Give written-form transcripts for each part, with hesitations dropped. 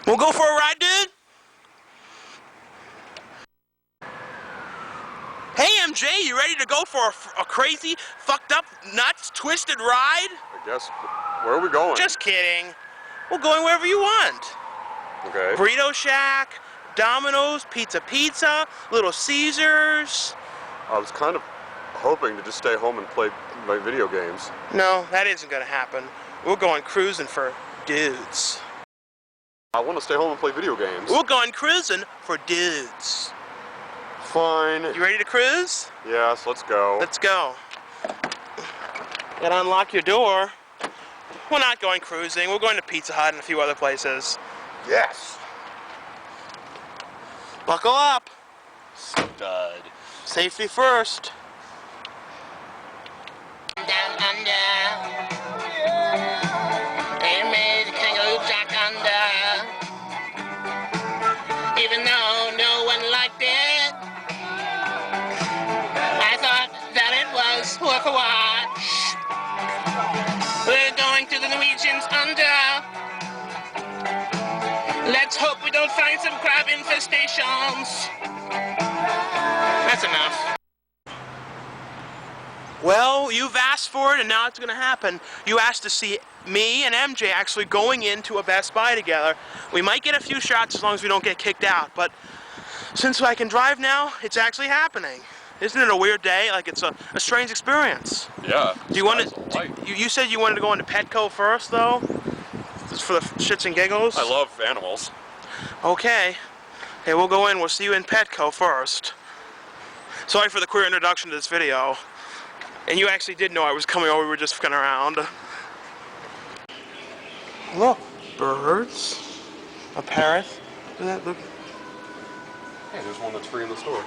We'll go for a ride, dude? Hey, MJ, you ready to go for a crazy, fucked up, nuts, twisted ride? I guess. Where are we going? Just kidding. We're going wherever you want. Okay. Burrito Shack, Domino's, Pizza, Little Caesars. I was kind of hoping to just stay home and play my video games. No, that isn't gonna happen. We're going cruising for dudes. I want to stay home and play video games. We're going cruising for dudes. Fine. You ready to cruise? Yes, let's go. Let's go. Gotta unlock your door. We're not going cruising. We're going to Pizza Hut and a few other places. Yes. Buckle up. Stud. Safety first. Down under, they made the kangaroo jack under. Even though no one liked it, I thought that it was worth a watch. We're going to the Norwegians under. Let's hope we don't find some crab infestations. That's enough. Well, you've asked for it and now it's gonna happen. You asked to see me and MJ actually going into a Best Buy together. We might get a few shots as long as we don't get kicked out, but since I can drive now, it's actually happening. Isn't it a weird day? Like, it's a strange experience. Yeah. Do you want to? You said you wanted to go into Petco first, though, just for the shits and giggles. I love animals. Okay. Hey, we'll go in. We'll see you in Petco first. Sorry for the queer introduction to this video. And you actually did know I was coming over. We were just fucking around. Look, birds. A parrot. Look at that. Look. Hey, there's one that's free in the store.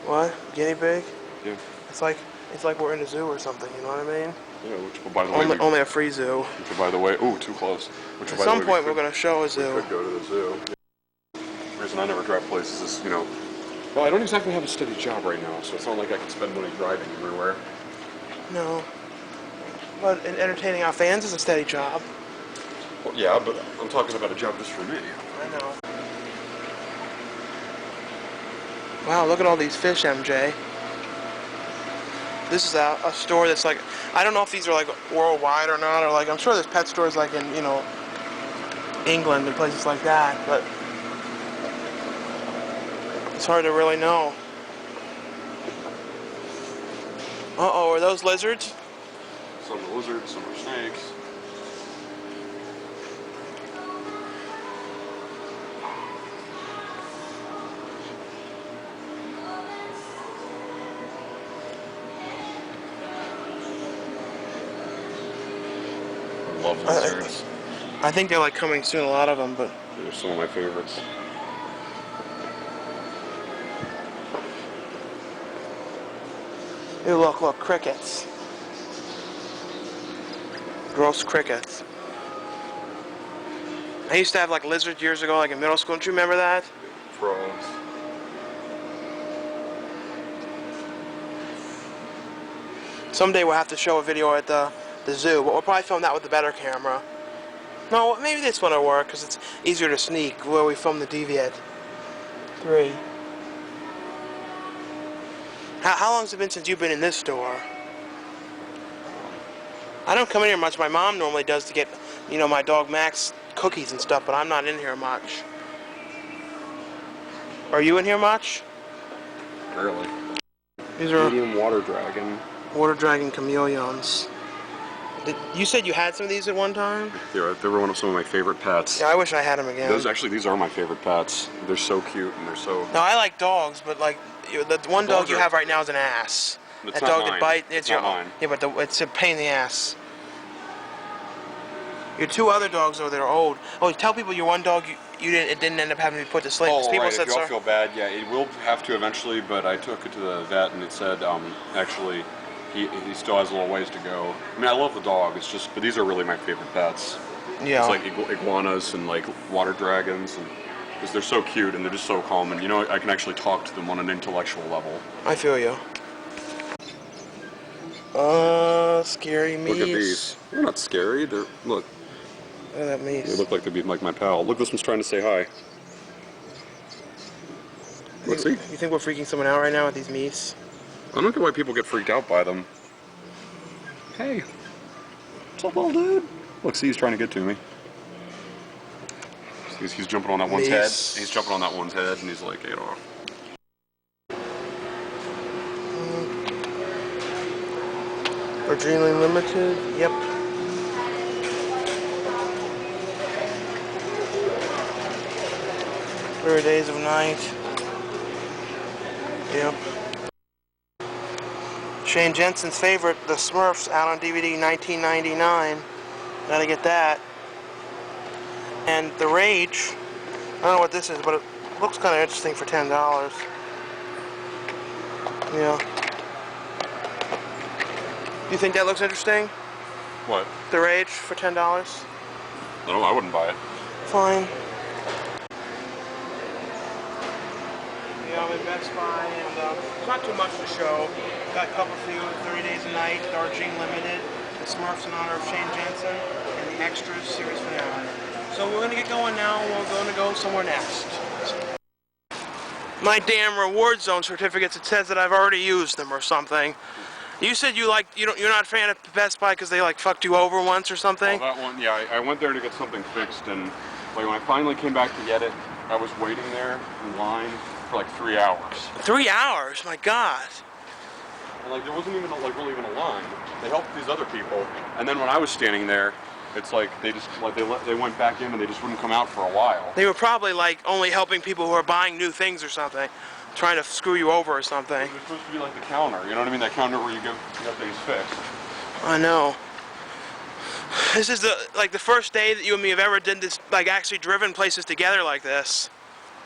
What? Guinea pig? Yeah. It's like we're in a zoo or something. You know what I mean? Yeah, which, by the way, Only a free zoo. which, by the way, ooh, too close. Which, At some point, we're gonna show a We zoo. could go to the zoo. The reason I never drive places is, you know, well, I don't exactly have a steady job right now, so it's not like I can spend money driving everywhere. No. But entertaining our fans is a steady job. Well, yeah, but I'm talking about a job just for me. I know. Wow, look at all these fish, MJ. This is a store that's like, I don't know if these are like worldwide or not, or like, I'm sure there's pet stores like in, you know, England and places like that, but it's hard to really know. Uh-oh, are those lizards? Some are lizards, some are snakes. I love lizards. I think they're like coming soon, a lot of them, but They're some of my favorites. ew, look, crickets. Gross crickets. I used to have like lizards years ago, like in middle school. Don't you remember that? Frogs. Someday we'll have to show a video at the zoo, but we'll probably film that with a better camera. No, maybe this one will work, because it's easier to sneak where we film the Deviant 3. How long has it been since you've been in this store? I don't come in here much. My mom normally does to get, you know, my dog Max cookies and stuff, but I'm not in here much. Are you in here much? Rarely. These are Medium water dragon. water dragon chameleons. You said you had some of these at one time? They were one of some of my favorite pets. Yeah, I wish I had them again. These are my favorite pets. They're so cute and they're so... No, I like dogs, but like the one dog you are- have right now is an ass. It's That not dog mine. that bites. It's not mine. Yeah, but it's a pain in the ass. Your two other dogs over there are old. Oh, tell people your one dog it didn't end up having to be put to sleep. 'cause Oh, people right. said If you all so. feel bad, yeah, it will have to eventually, but I took it to the vet and it said, actually, he still has a little ways to go. I mean, I love the dog, it's just, but these are really my favorite pets. Yeah. It's like iguanas and like water dragons and because they're so cute and they're just so calm, and you know I can actually talk to them on an intellectual level. I feel you. Scary meese. Look at these. They're not scary. They're look. Look at that meese. They look like they'd be like my pal. Look, this one's trying to say hi. Let's see. You think we're freaking someone out right now with these meese? I don't get why people get freaked out by them. Hey. What's up, little dude? Look, see, he's trying to get to me. He's jumping on that one's head. He's jumping on that one's head, and he's like, get off. Adrenaline Limited, yep. Three Days of Night. Yep. Shane Jensen's favorite, The Smurfs, out on DVD, 1999. Gotta get that. And The Rage. I don't know what this is, but it looks kind of interesting for $10. Yeah. You think that looks interesting? What? The Rage for $10? No, I wouldn't buy it. Fine. Yeah, I'm in Best Buy, and it's not too much to show. Got a couple few, 30 Days a Night, Darjeeling Limited, The Smurfs in honor of Shane Jensen, and the Extras series finale. So we're gonna get going now, and we're gonna go somewhere next. My damn reward zone certificates, it says that I've already used them or something. You said you're not a fan of Best Buy because they like fucked you over once or something? Well, that one, yeah, I went there to get something fixed, and like when I finally came back to get it, I was waiting there in line for like 3 hours. 3 hours? My God. And like there wasn't even like really even a line. They helped these other people, and then when I was standing there, it's like they just like they went back in and they just wouldn't come out for a while. They were probably like only helping people who are buying new things or something, trying to screw you over or something. It was supposed to be like the counter, you know what I mean? That counter where you get things fixed. I know. This is the first day that you and me have ever did this, like actually driven places together like this.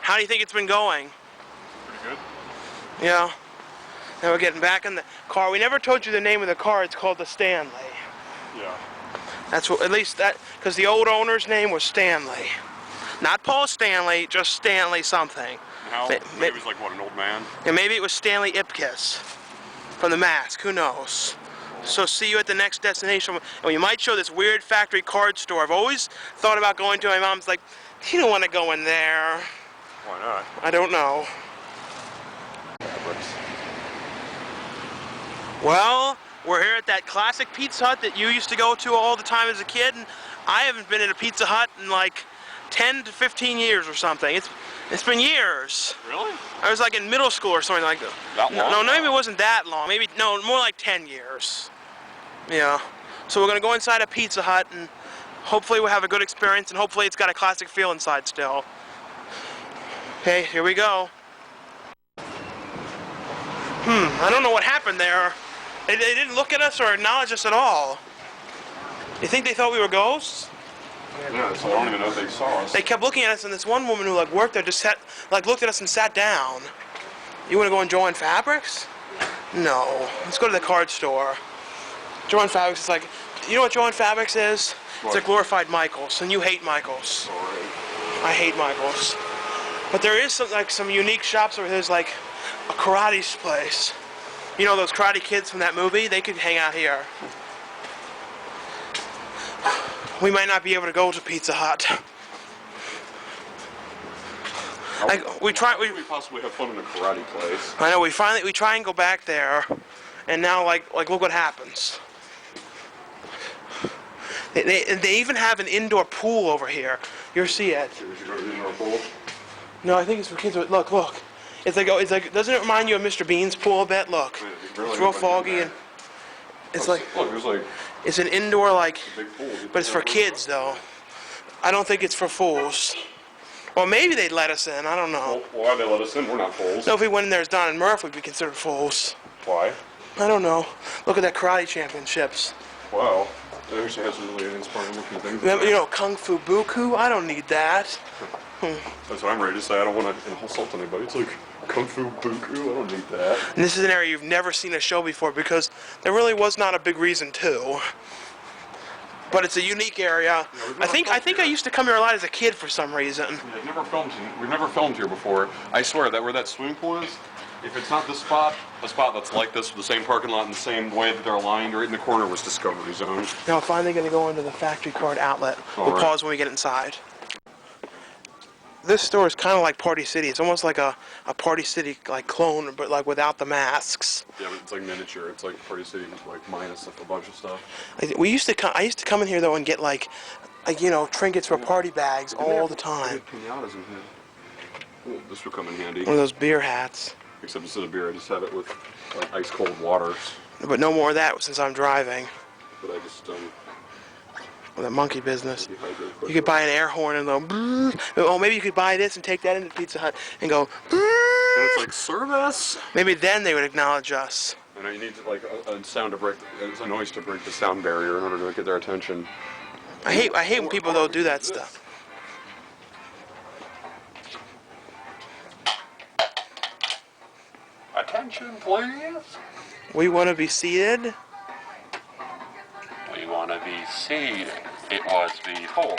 How do you think it's been going? Pretty good. Yeah. Now we're getting back in the car. We never told you the name of the car. It's called the Stanley. Yeah. That's what, at least that, because the old owner's name was Stanley. Not Paul Stanley, just Stanley something. How? Maybe it was like, what, an old man? And maybe it was Stanley Ipkiss from The Mask, who knows? So see you at the next destination. And we might show this weird factory card store. I've always thought about going to. My mom's like, you don't want to go in there. Why not? I don't know. Well, we're here at that classic Pizza Hut that you used to go to all the time as a kid, and I haven't been in a Pizza Hut in like 10 to 15 years or something. It's been years. Really? I was like in middle school or something like that. That long? No, maybe it wasn't that long. Maybe, no, more like 10 years. Yeah. So we're gonna go inside a Pizza Hut and hopefully we'll have a good experience and hopefully it's got a classic feel inside still. Okay, here we go. I don't know what happened there. They didn't look at us or acknowledge us at all. You think they thought we were ghosts? Yeah, so I don't even know if they saw us. They kept looking at us, and this one woman who like worked there just looked at us and sat down. You want to go and join Fabrics? No. Let's go to the card store. Join Fabrics is like, you know what Join Fabrics is? What? It's a glorified Michaels, and you hate Michaels. I hate Michaels. But there is some unique shops where there's like a karate place. You know those Karate Kids from that movie? They could hang out here. We might not be able to go to Pizza Hut. We possibly have fun in a karate place. I know, we try and go back there, and now like look what happens. They even have an indoor pool over here. You'll see it. Should we go to the indoor pool? No, I think it's for kids. Look. It's like, doesn't it remind you of Mr. Bean's pool a bit? Look, Really it's real foggy and it's like, look, there's like it's an indoor like, a big pool. but it's for kids though. I don't think it's for fools. Well, maybe they'd let us in. I don't know. Well, why'd they let us in? We're not fools. So if we went in there as Don and Murph, we'd be considered fools. Why? I don't know. Look at that karate championships. Wow. They actually have some really inspiring looking things. Remember, you know, Kung Fu Buku? I don't need that. That's what I'm ready to say. I don't want to insult anybody. It's like Kung Fu Buku. I don't need that. And this is an area you've never seen a show before because there really was not a big reason to. but it's a unique area. we've never I think I used to come here a lot as a kid for some reason. Yeah, we've never filmed here before. I swear that where that swimming pool is, if it's not this spot, a spot that's like this, with the same parking lot and the same way that they're aligned, right in the corner was Discovery Zone. Now I'm finally going to go into the factory card outlet. We'll right. pause when we get inside. This store is kind of like Party City. It's almost like a Party City like clone, but like without the masks. Yeah, but it's like miniature. It's like Party City, like minus a bunch of stuff. I used to come in here though and get like you know, trinkets for party bags all the time. Pinatas in here. Ooh, this would come in handy. One of those beer hats. Except instead of beer, I just have it with like ice cold water. But no more of that since I'm driving. But I just Well, that monkey business. dehydrate quickly. You could buy an air horn and go. Brrr. Oh, maybe you could buy this and take that into Pizza Hut and go. Brrr. And it's like service. Maybe then they would acknowledge us. And you need to like a sound to break, a noise to break the sound barrier in order to get their attention. I hate when people don't do that stuff. Attention, please. We want to be seated. We want to be seated. It was before.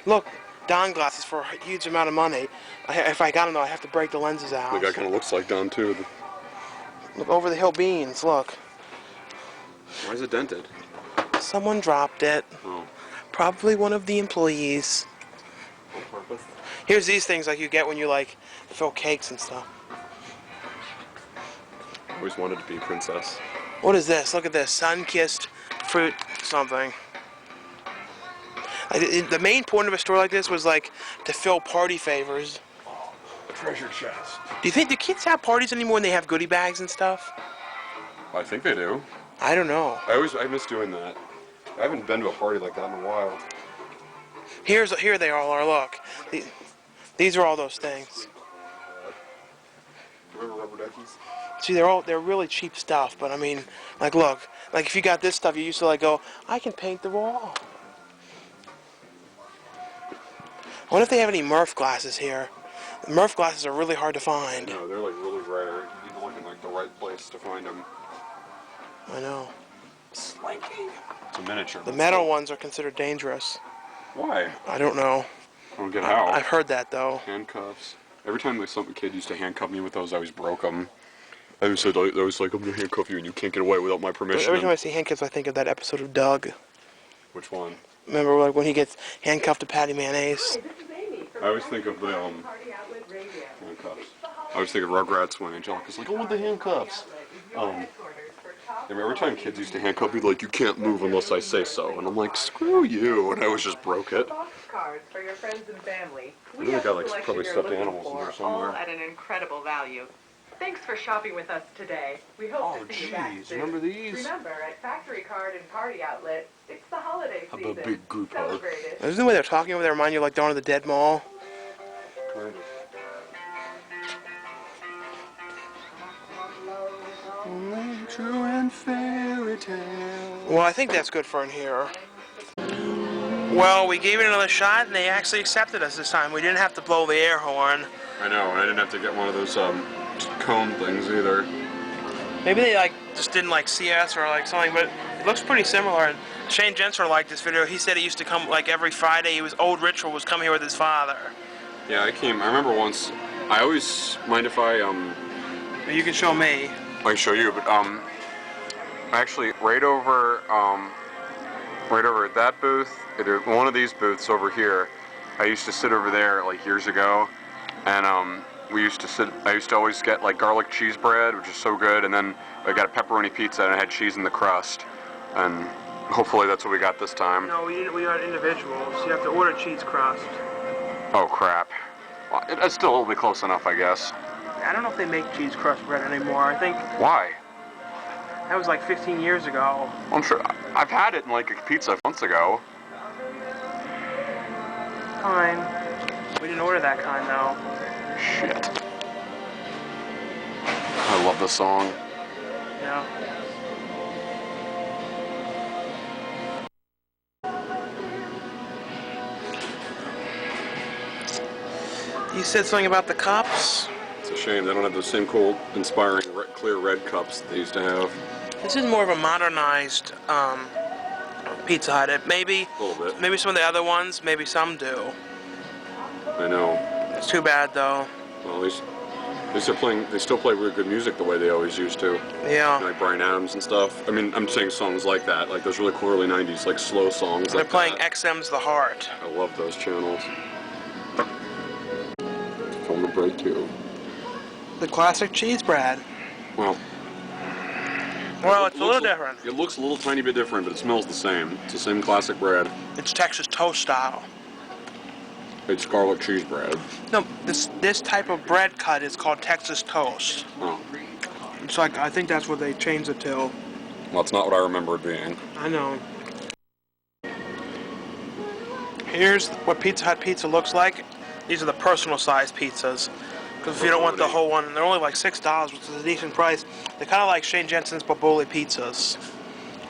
Look, Don glasses for a huge amount of money. If I got them though, I have to break the lenses out. The guy kind of looks like Don too. Look, over the hill beans. Look, Why is it dented? someone dropped it. Oh, Probably one of the employees. on purpose. Here's these things like you get when you like fill cakes and stuff. Always wanted to be a princess. What is this? Look at this. Sun-kissed fruit something. The main point of a store like this was like to fill party favors. A treasure chest. Do you think the kids have parties anymore when they have goodie bags and stuff? I think they do. I don't know. I miss doing that. I haven't been to a party like that in a while. Here they all are. Look, these are all those things. Remember rubber duckies? See, they're really cheap stuff. But I mean, like look, like if you got this stuff, you used to like go, I can paint the wall. I wonder if they have any Murph glasses here. Murph glasses are really hard to find. No, they're like really rare. You need to look in like the right place to find them. I know. Slinky. It's a miniature. The metal ones are considered dangerous. Why? I don't know. I don't get how. I've heard that though. Handcuffs. Every time like some kid used to handcuff me with those, I always broke them. I always said, I was like, I'm gonna handcuff you and you can't get away without my permission. Every time I see handcuffs, I think of that episode of Doug. Which one? Remember like when he gets handcuffed to Patty Mayonnaise? I always think of the handcuffs. I always think of Rugrats when Angelica's like, I want the handcuffs. Every time kids used to handcuff me, like, you can't move unless I say so. And I'm like, screw you. And I always just broke it. Cards for your friends and family. I think I got like probably stuffed animals in there All somewhere. at an incredible value. Thanks for shopping with us today. We hope to see you back soon. Remember these? Remember, at Factory Card and Party Outlet, it's the holiday How season. about big group hug? Celebrate it. Isn't the way they're talking over there remind you of like Dawn of the Dead Mall? Kind of. True and fairy tale. Well, I think that's good for in here. Well, we gave it another shot and they actually accepted us this time. We didn't have to blow the air horn. I know, and I didn't have to get one of those cone things either. Maybe they like just didn't like see us or like something, but it looks pretty similar. And Shane Jensor liked this video. He said he used to come like every Friday. Old ritual was come here with his father. Yeah, I remember once. I always mind if I You can show me. I can show you, but actually right over at that booth, one of these booths over here, I used to sit over there like years ago, and I used to always get like garlic cheese bread, which is so good, and then I got a pepperoni pizza and it had cheese in the crust, and hopefully that's what we got this time. No, we didn't. We got individuals. You have to order cheese crust. Oh crap. Well, it's still a little bit close enough, I guess. I don't know if they make cheese crust bread anymore. I think Why? that was like 15 years ago. I'm sure I've had it in like a pizza months ago. Fine. We didn't order that kind though. Shit. I love this song. Yeah. You said something about the cups? It's a shame they don't have those same cool, inspiring, clear red cups that they used to have. This is more of a modernized Pizza Hut. Maybe, A little bit. maybe some of the other ones, maybe some do. I know. It's too bad though. Well, at least they're playing. They still play really good music the way they always used to. Yeah. Like Bryan Adams and stuff. I mean, I'm saying songs like that, like those really cool early '90s, like slow songs. They're like playing that. XM's The Heart. I love those channels. Film the bread too. The classic cheese bread. Well. Well, it's a little different. It looks a little tiny bit different, but it smells the same. It's the same classic bread. It's Texas toast style. It's garlic cheese bread. No, this type of bread cut is called Texas toast. Oh. It's like, I think that's what they changed it to. Well, that's not what I remember it being. I know. Here's what Pizza Hut pizza looks like. These are the personal size pizzas. Because if you don't want the whole one, they're only like $6, which is a decent price. They're kind of like Shane Jensen's Boboli pizzas.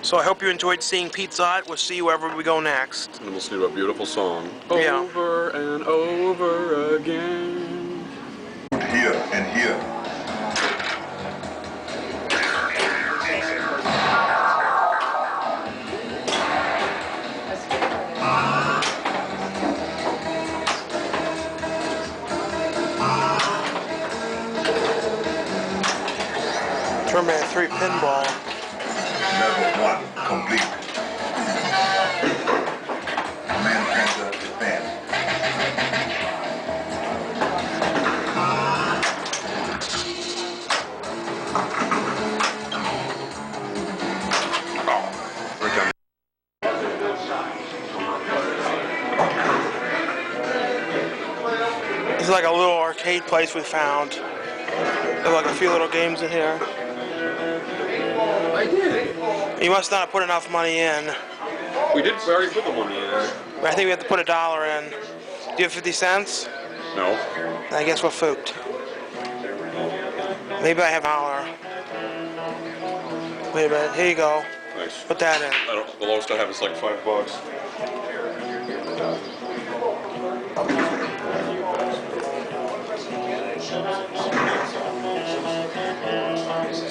So I hope you enjoyed seeing Pizza Hut. We'll see you wherever we go next. And we'll see a beautiful song. Yeah. Over and over again. Here and here. Terminator 3 pinball. Level 1 complete. Manhunter defense. This is like a little arcade place we found. There's like a few little games in here. I did. You must not have put enough money in. We already put the money in. I think we have to put $1 in. Do you have 50 cents? No. I guess we're fooked. Maybe I have $1. Wait a minute. Here you go. Nice. Put that in. The lowest I have is like $5.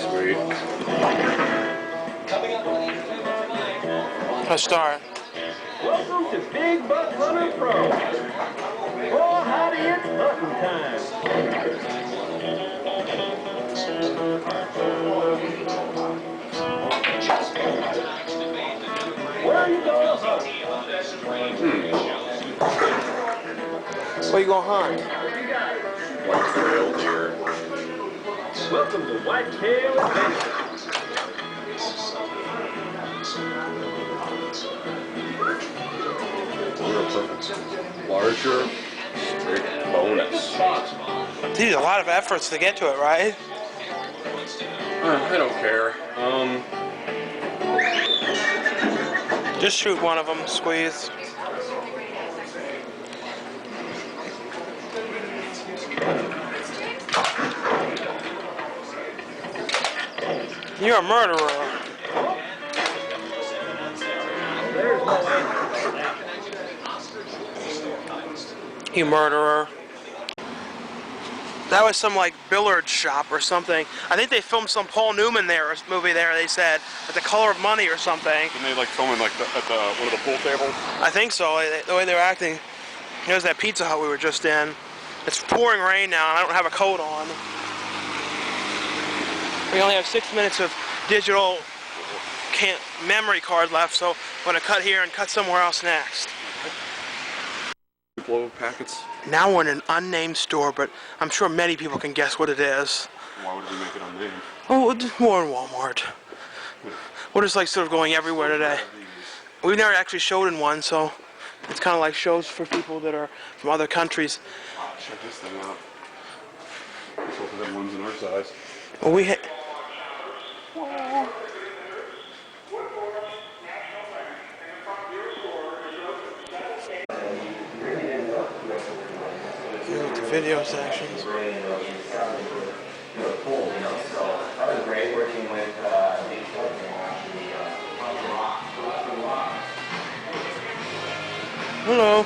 Sweet. Let's start. Welcome to Big Butt Hunter Pro. Oh, howdy, it's hunting time. Where are you going hunting? Where you gonna hunt? White-tailed deer. Welcome to Whitetail Adventure. Larger straight bonus. These are a lot of efforts to get to it, right? I don't care. Just shoot one of them, squeeze. You're a murderer. You murderer. That was some like billiard shop or something. I think they filmed some Paul Newman movie there, they said, at The Color of Money or something. Didn't they like filming like at one of the pool tables? I think so, the way they were acting. Here's that Pizza Hut we were just in. It's pouring rain now and I don't have a coat on. We only have 6 minutes of digital memory card left, so I'm going to cut here and cut somewhere else next. Blow packets? Now we're in an unnamed store, but I'm sure many people can guess what it is. Why would we make it unnamed? Oh, it's more in Walmart. We're just like sort of going everywhere today. We've never actually showed in one, so it's kind of like shows for people that are from other countries. Check this thing out. Let's hope that one's in our size. Well, we hit. Here's the video sections. Hello.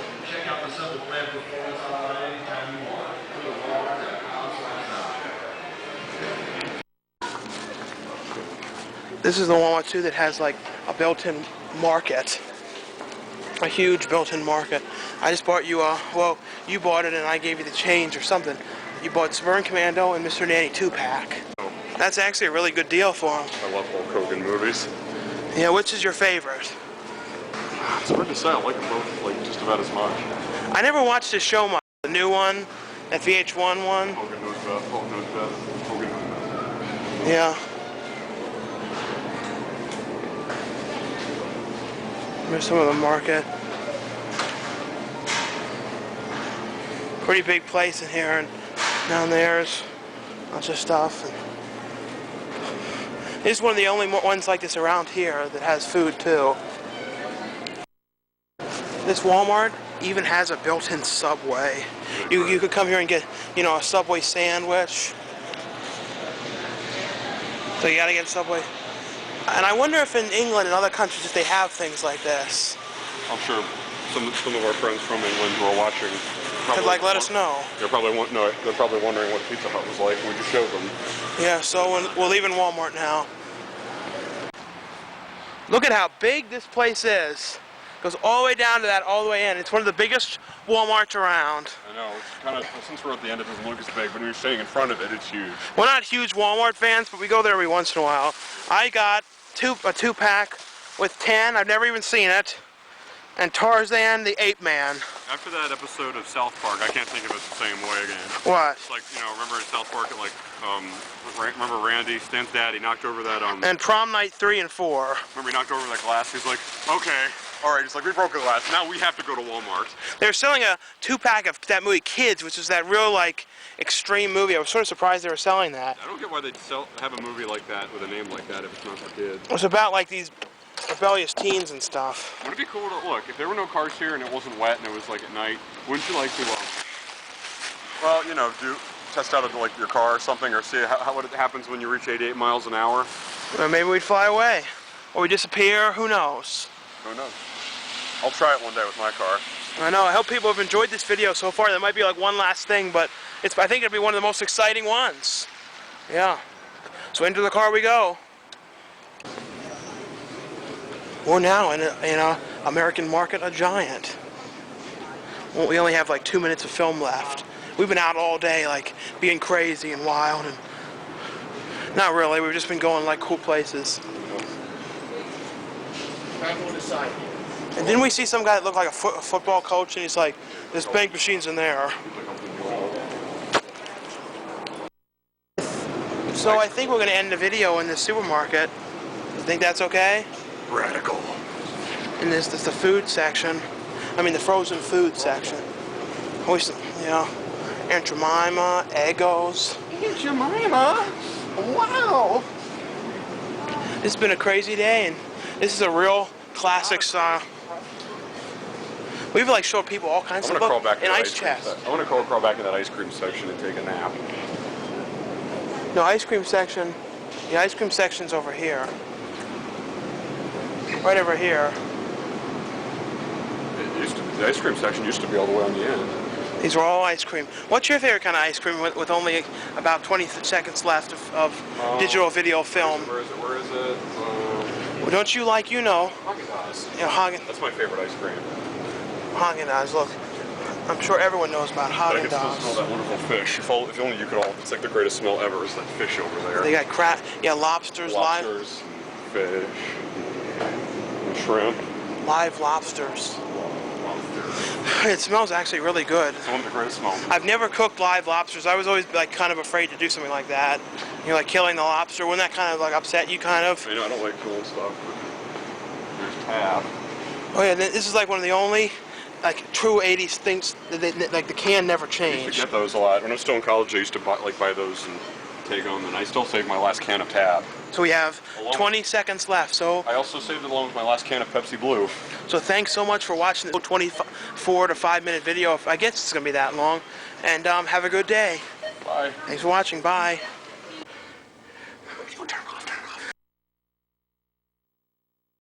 This is the Walmart too that has like a built-in market. A huge built-in market. I just bought you well, you bought it and I gave you the change or something. You bought Suburban Commando and Mr. Nanny 2-pack. That's actually a really good deal for him. I love Hulk Hogan movies. Yeah, which is your favorite? It's hard to say. I like them both like just about as much. I never watched his show much. The new one, that VH1 one. Hogan knows best. Hulk knows best. Hogan knows best. Yeah. There's some of the market. Pretty big place in here, and down there's a bunch of stuff. And this is one of the only ones like this around here that has food too. This Walmart even has a built-in Subway. You could come here and get, you know, a Subway sandwich. So you gotta get a Subway. And I wonder if in England and other countries if they have things like this. I'm sure some of our friends from England who are watching Could like let us know. They're probably wondering what Pizza Hut was like when we showed them. Yeah, so we're leaving Walmart now. Look at how big this place is. Goes all the way down to that, all the way in. It's one of the biggest Walmarts around. I know, it's kind of, since we're at the end, it doesn't look as big, but when you're staying in front of it, it's huge. We're not huge Walmart fans, but we go there every once in a while. I got a 2-pack with 10. I've never even seen it. And Tarzan the Ape Man. After that episode of South Park, I can't think of it the same way again. What? It's like, you know, remember in South Park, like, remember Randy, Stan's dad, he knocked over that, And Prom Night 3 and 4. remember he knocked over that glass? He's like, okay, all right, he's like, we broke the glass, now we have to go to Walmart. They're selling a 2-pack of that movie Kids, which is that real, like, extreme movie. I was sort of surprised they were selling that. I don't get why they'd have a movie like that with a name like that if it's not for kids. It was about, like, these rebellious teens and stuff. Would it be cool to, look, if there were no cars here and it wasn't wet and it was like at night, wouldn't you like to, well, you know, test out like your car or something, or see what happens when you reach 88 miles an hour? Or maybe we'd fly away. Or we disappear, who knows? Who knows? I'll try it one day with my car. I know, I hope people have enjoyed this video so far. There might be like one last thing, but I think it'll be one of the most exciting ones. Yeah. So into the car we go. We're now in a American Market, a Giant. Well, we only have like 2 minutes of film left. We've been out all day, like being crazy and wild, and not really. We've just been going like cool places. And didn't we see some guy that looked like a football coach, and he's like, "There's bank machines in there." So I think we're going to end the video in the supermarket. You think that's okay? Radical. And this is the food section. I mean the frozen food section. Always, you know, Aunt Jemima, Eggos. Aunt Jemima? Wow! This has been a crazy day, and this is a real classic style. We've like showed people all kinds of crawl back in ice chests. I want to crawl back in that ice cream section and take a nap. No, ice cream section. The ice cream section's over here. Right over here. The ice cream section used to be all the way on the end. These are all ice cream. What's your favorite kind of ice cream with only about 20 seconds left of digital video film? Where is it? Well, don't you like, you know? Häagen-Dazs. Yeah, That's my favorite ice cream. Häagen-Dazs, look. I'm sure everyone knows about I can still smell Häagen-Dazs. that wonderful fish. If only you could all. It's like the greatest smell ever is that fish over there. They got lobsters, Lobsters, fish, and shrimp. live lobsters. It smells actually really good. It's one of the greatest smells. I've never cooked live lobsters. I was always like kind of afraid to do something like that. You're like killing the lobster. Wouldn't that kind of like upset you kind of? You know, I don't like cool stuff, but there's tab. Oh yeah, this is like one of the only like true 80s things that like the can never I used changed. to get those a lot. When I was still in college, I used to buy those and take them, and I still saved my last can of tab. So we have 20 seconds left. So I also saved it along with my last can of Pepsi Blue. So thanks so much for watching the 24 to 5 minute video. I guess it's gonna be that long. And have a good day. Bye. Thanks for watching. Bye.